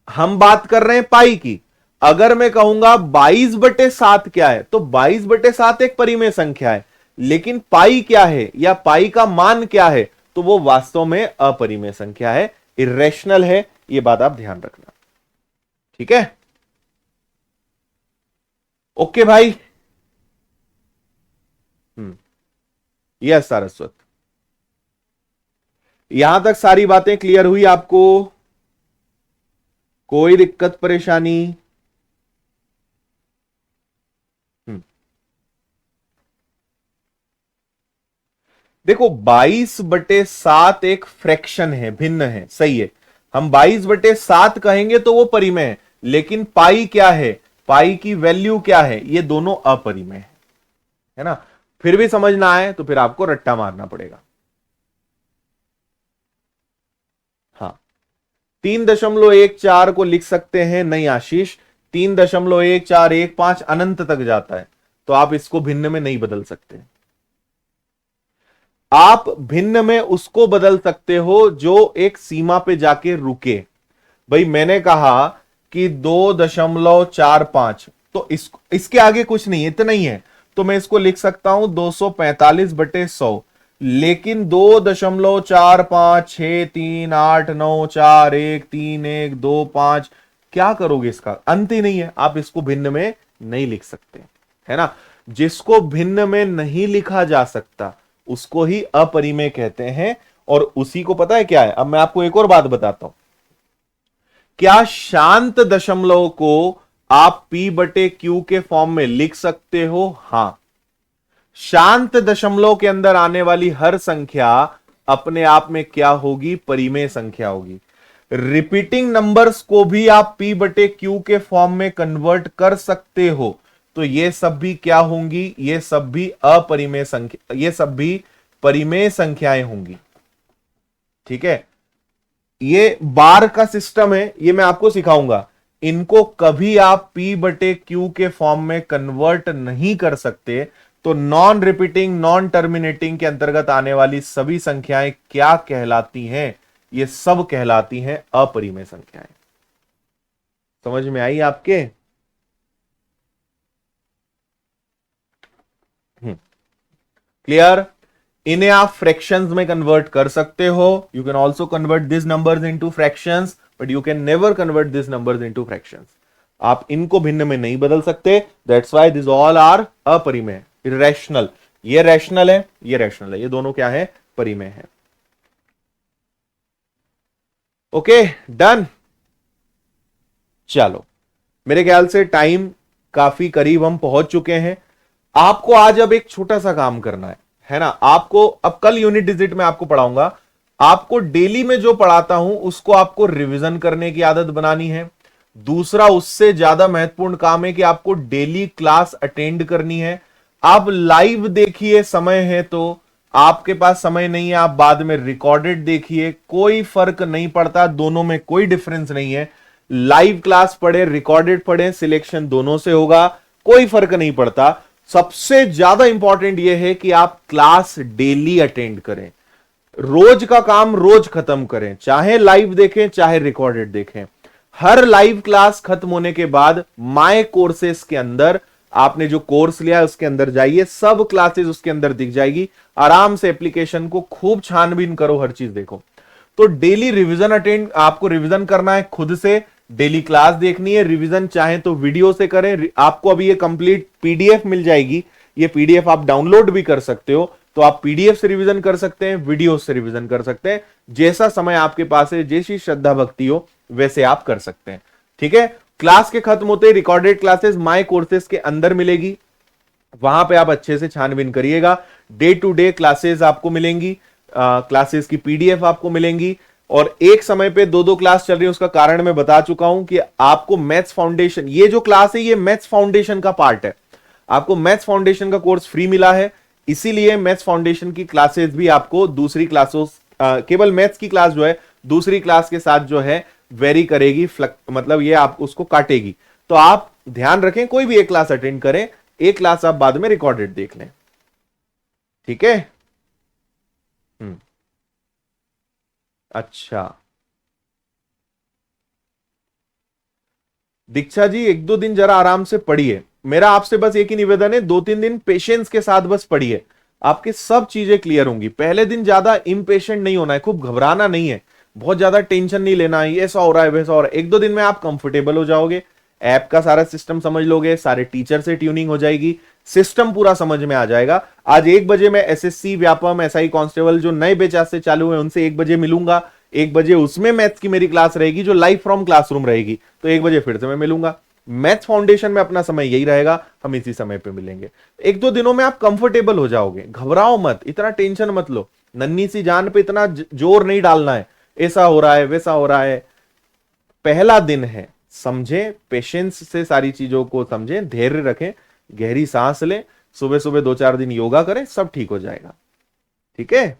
हम बात कर रहे हैं पाई की, अगर मैं कहूंगा 22/7 क्या है, तो 22/7 एक परिमेय संख्या है, लेकिन पाई क्या है या पाई का मान क्या है, तो वो वास्तव में अपरिमेय संख्या है, इरेशनल है। ये बात आप ध्यान रखना, ठीक है। ओके भाई। यस सारस्वत, यहां तक सारी बातें क्लियर हुई आपको, कोई दिक्कत परेशानी? देखो 22/7 एक फ्रैक्शन है, भिन्न है, सही है। हम 22/7 कहेंगे तो वो परिमेय है, लेकिन पाई क्या है, पाई की वैल्यू क्या है, ये दोनों अपरिमेय है ना। फिर भी समझ ना आए तो फिर आपको रट्टा मारना पड़ेगा। हाँ 3.14 को लिख सकते हैं, नहीं आशीष, 3.1415 अनंत तक जाता है, तो आप इसको भिन्न में नहीं बदल सकते। आप भिन्न में उसको बदल सकते हो जो एक सीमा पे जाके रुके। भाई मैंने कहा कि 2.45, तो इसके आगे कुछ नहीं, इतना ही है, तो मैं इसको लिख सकता हूं 245/100, लेकिन 2.456389413125, क्या करोगे, इसका अंत ही नहीं है, आप इसको भिन्न में नहीं लिख सकते, है ना। जिसको भिन्न में नहीं लिखा जा सकता उसको ही अपरिमेय कहते हैं, और उसी को पता है क्या है, अब मैं आपको एक और बात बताता हूं। क्या शांत दशमलव को आप p/q के फॉर्म में लिख सकते हो? हां, शांत दशमलव के अंदर आने वाली हर संख्या अपने आप में क्या होगी, परिमेय संख्या होगी। रिपीटिंग नंबर्स को भी आप p/q के फॉर्म में कन्वर्ट कर सकते हो, तो ये सब भी क्या होंगी, ये सब भी अपरिमेय संख्या, ये सब भी परिमेय संख्याएं होंगी, ठीक है। ये बार का सिस्टम है, ये मैं आपको सिखाऊंगा, इनको कभी आप p/q के फॉर्म में कन्वर्ट नहीं कर सकते। तो नॉन रिपीटिंग, नॉन टर्मिनेटिंग के अंतर्गत आने वाली सभी संख्याएं क्या कहलाती हैं, ये सब कहलाती हैं अपरिमेय संख्याएं। समझ में आई आपके? क्लियर? इन्हें आप फ्रैक्शंस में कन्वर्ट कर सकते हो. You can also convert this numbers into fractions, but you can never convert this numbers into fractions. आप इनको भिन्न में नहीं बदल सकते. That's why this all are अपरिमेय, इरेशनल. ये रैशनल है, ये रैशनल है, ये दोनों क्या है? परिमेय है. Okay, done. चलो, मेरे ख्याल से टाइम काफी करीब हम पहुंच चुके हैं. आपको आज अब एक छोटा सा काम करना है ना? आपको अब कल यूनिट डिजिट में आपको पढ़ाऊंगा. आपको डेली में जो पढ़ाता हूं उसको आपको रिवीजन करने की आदत बनानी है. दूसरा, उससे ज्यादा महत्वपूर्ण काम है कि आपको डेली क्लास अटेंड करनी है. आप लाइव देखिए, समय है तो. आपके पास समय नहीं है, आप बाद में रिकॉर्डेड देखिए, कोई फर्क नहीं पड़ता, दोनों में कोई डिफरेंस नहीं है. लाइव क्लास पढ़े, रिकॉर्डेड पढ़े, सिलेक्शन दोनों से होगा, कोई फर्क नहीं पड़ता. सबसे ज्यादा इंपॉर्टेंट यह है कि आप क्लास डेली अटेंड करें. रोज का काम रोज खत्म करें, चाहे लाइव देखें चाहे रिकॉर्डेड देखें. हर लाइव क्लास खत्म होने के बाद माय कोर्सेस के अंदर आपने जो कोर्स लिया है उसके अंदर जाइए, सब क्लासेस उसके अंदर दिख जाएगी. आराम से एप्लीकेशन को खूब छानबीन करो, हर चीज देखो. तो डेली रिवीजन अटेंड, आपको रिवीजन करना है खुद से. डेली क्लास देखनी है, रिवीजन चाहे तो वीडियो से करें. आपको अभी ये कंप्लीट पीडीएफ मिल जाएगी, ये पीडीएफ आप डाउनलोड भी कर सकते हो. तो आप पीडीएफ से रिवीजन कर सकते हैं, वीडियो से रिवीजन कर सकते हैं. जैसा समय आपके पास है, जैसी श्रद्धा भक्ति हो, वैसे आप कर सकते हैं. ठीक है? क्लास के खत्म होते ही रिकॉर्डेड क्लासेस माय कोर्सेस के अंदर मिलेगी, वहां पे आप अच्छे से छानबीन करिएगा. डे टू डे क्लासेस आपको मिलेंगी, क्लासेस की पीडीएफ आपको मिलेंगी. और एक समय पे दो दो क्लास चल रही है, उसका कारण मैं बता चुका हूं कि आपको मैथ्स फाउंडेशन, ये जो क्लास है ये मैथ्स फाउंडेशन का पार्ट है. आपको मैथ्स फाउंडेशन का कोर्स फ्री मिला है, इसीलिए मैथ्स फाउंडेशन की क्लासेस भी आपको दूसरी क्लासों, केवल मैथ्स की क्लास जो है दूसरी क्लास के साथ जो है वेरी करेगी, मतलब ये आप उसको काटेगी. तो आप ध्यान रखें, कोई भी एक क्लास अटेंड करें, एक क्लास आप बाद में रिकॉर्डेड देख लें. ठीक है? अच्छा, दीक्षा जी एक दो दिन जरा आराम से पढ़िए. मेरा आपसे बस एक ही निवेदन है, दो तीन दिन पेशेंस के साथ बस पढ़िए, आपके सब चीजें क्लियर होंगी. पहले दिन ज्यादा इम्पेशेंट नहीं होना है, खूब घबराना नहीं है, बहुत ज्यादा टेंशन नहीं लेना है, ऐसा हो रहा है वैसा हो रहा है. एक दो दिन में आप कंफर्टेबल हो जाओगे, ऐप का सारा सिस्टम समझ लोगे, सारे टीचर से ट्यूनिंग हो जाएगी, सिस्टम पूरा समझ में आ जाएगा. आज 1 बजे मैं एसएससी, व्यापम, एसआई कांस्टेबल जो नए बैच से चालू है उनसे 1 बजे मिलूंगा. 1 बजे उसमें मैथ्स की मेरी क्लास रहेगी जो लाइव फ्रॉम क्लासरूम रहेगी, तो 1 बजे फिर से मैं मिलूंगा. मैथ्स फाउंडेशन में अपना समय यही रहेगा, हम इसी समय पे मिलेंगे. एक दो दिनों में आप कंफर्टेबल हो जाओगे, घबराओ मत, इतना टेंशन मत लो, नन्ही सी जान पे इतना जोर नहीं डालना है, ऐसा हो रहा है वैसा हो रहा है. पहला दिन है, समझें, पेशेंस से सारी चीजों को समझें, धैर्य रखें, गहरी सांस लें, सुबह सुबह 2-4 दिन योगा करें, सब ठीक हो जाएगा. ठीक है?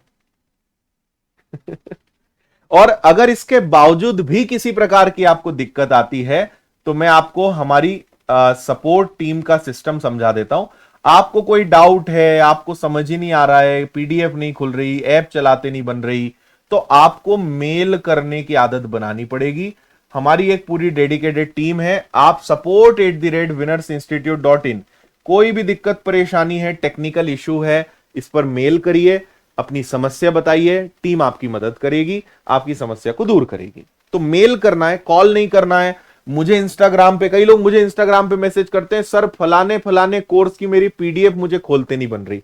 और अगर इसके बावजूद भी किसी प्रकार की आपको दिक्कत आती है तो मैं आपको हमारी सपोर्ट टीम का सिस्टम समझा देता हूं. आपको कोई डाउट है, आपको समझ ही नहीं आ रहा है, पीडीएफ नहीं खुल रही, ऐप चलाते नहीं बन रही, तो आपको मेल करने की आदत बनानी पड़ेगी. हमारी एक पूरी डेडिकेटेड टीम है. आप support@winnersinstitute.in, कोई भी दिक्कत परेशानी है, टेक्निकल इशू है, इस पर मेल करिए, अपनी समस्या बताइए, टीम आपकी मदद करेगी, आपकी समस्या को दूर करेगी. तो मेल करना है, कॉल नहीं करना है. मुझे इंस्टाग्राम पे, कई लोग मुझे इंस्टाग्राम पे मैसेज करते हैं, सर फलाने फलाने कोर्स की मेरी पीडीएफ मुझे खोलते नहीं बन रही.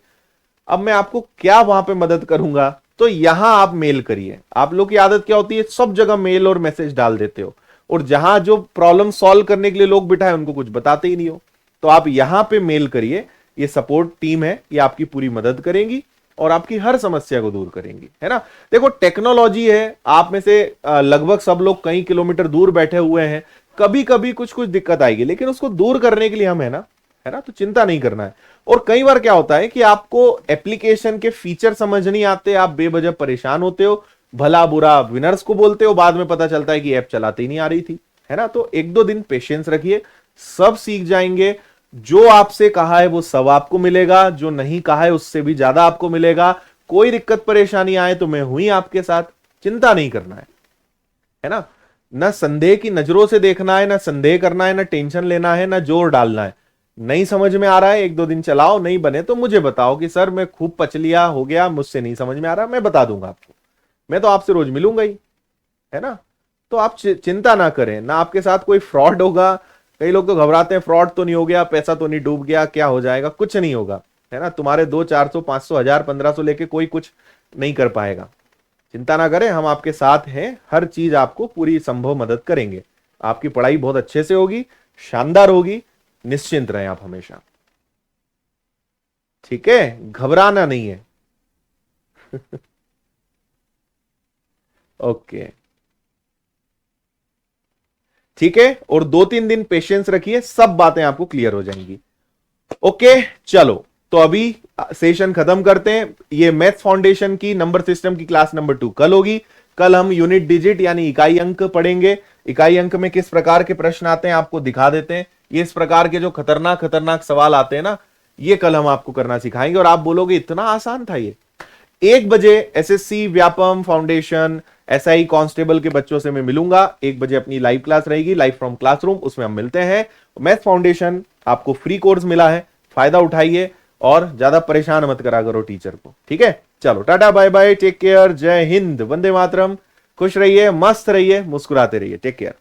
अब मैं आपको क्या वहां पे मदद करूंगा? तो यहां आप मेल करिए. आप लोग की आदत क्या होती है, सब जगह मेल और मैसेज डाल देते हो, और जहां जो प्रॉब्लम सॉल्व करने के लिए लोग बिठाए उनको कुछ बताते ही नहीं हो. तो आप यहां पे मेल करिए, ये सपोर्ट टीम है, ये आपकी पूरी मदद करेंगी और आपकी हर समस्या को दूर करेंगी. है ना? देखो, टेक्नोलॉजी है, आप में से लगभग सब लोग कई किलोमीटर दूर बैठे हुए हैं, कभी कभी कुछ कुछ दिक्कत आएगी, लेकिन उसको दूर करने के लिए हम है ना, तो चिंता नहीं करना है. और कई बार क्या होता है कि आपको एप्लीकेशन के फीचर समझ नहीं आते, आप बेवजह परेशान होते हो, भला बुरा विनर्स को बोलते हो, बाद में पता चलता है कि ऐप चलाते ही नहीं आ रही थी. है ना? तो एक दो दिन पेशेंस रखिए, सब सीख जाएंगे. जो आपसे कहा है वो सब आपको मिलेगा, जो नहीं कहा है उससे भी ज्यादा आपको मिलेगा. कोई दिक्कत परेशानी आए तो मैं हुई आपके साथ, चिंता नहीं करना है ना? ना संदेह की नजरों से देखना है, ना संदेह करना है, ना टेंशन लेना है, ना जोर डालना है. नहीं समझ में आ रहा है, 1-2 दिन चलाओ, नहीं बने तो मुझे बताओ कि सर मैं खूब पच लिया, हो गया, मुझसे नहीं समझ में आ रहा, मैं बता दूंगा आपको। मैं तो आपसे रोज मिलूंगा ही, है ना। तो आप चिंता ना करें, ना आपके साथ कोई फ्रॉड होगा। कई लोग तो घबराते हैं, फ्रॉड तो नहीं हो गया, पैसा तो नहीं डूब गया, क्या हो जाएगा, कुछ नहीं होगा, है ना। तुम्हारे 200, 400, 500, 1000, 1500 लेके कोई कुछ नहीं कर पाएगा। चिंता ना करें, हम आपके साथ हैं, हर चीज आपको पूरी संभव मदद करेंगे। आपकी पढ़ाई बहुत अच्छे से होगी, शानदार होगी, निश्चिंत रहें आप हमेशा। ठीक है, घबराना नहीं है। ओके, ठीक है, और 2-3 दिन पेशेंस रखिए, सब बातें आपको क्लियर हो जाएंगी। ओके, चलो तो अभी सेशन खत्म करते हैं। ये मैथ्स फाउंडेशन की नंबर सिस्टम की क्लास नंबर 2 कल होगी। कल हम यूनिट डिजिट यानी इकाई अंक पढ़ेंगे। इकाई अंक में किस प्रकार के प्रश्न आते हैं आपको दिखा देते हैं। ये इस प्रकार के जो खतरनाक खतरनाक सवाल आते हैं ना, ये कल हम आपको करना सिखाएंगे और आप बोलोगे इतना आसान था ये। 1 बजे SSC Vyapam foundation SI constable के बच्चों से मैं मिलूंगा। 1 बजे अपनी लाइव क्लास रहेगी, लाइव फ्रॉम क्लासरूम, उसमें हम मिलते हैं। मैथ फाउंडेशन आपको फ्री कोर्स मिला है, फायदा उठाइए और ज्यादा परेशान मत करा करो टीचर को। ठीक है, चलो tata bye bye, take care, जय हिंद, वंदे मातरम। खुश रहिए, मस्त रहिए, मुस्कुराते रहिए, टेक केयर।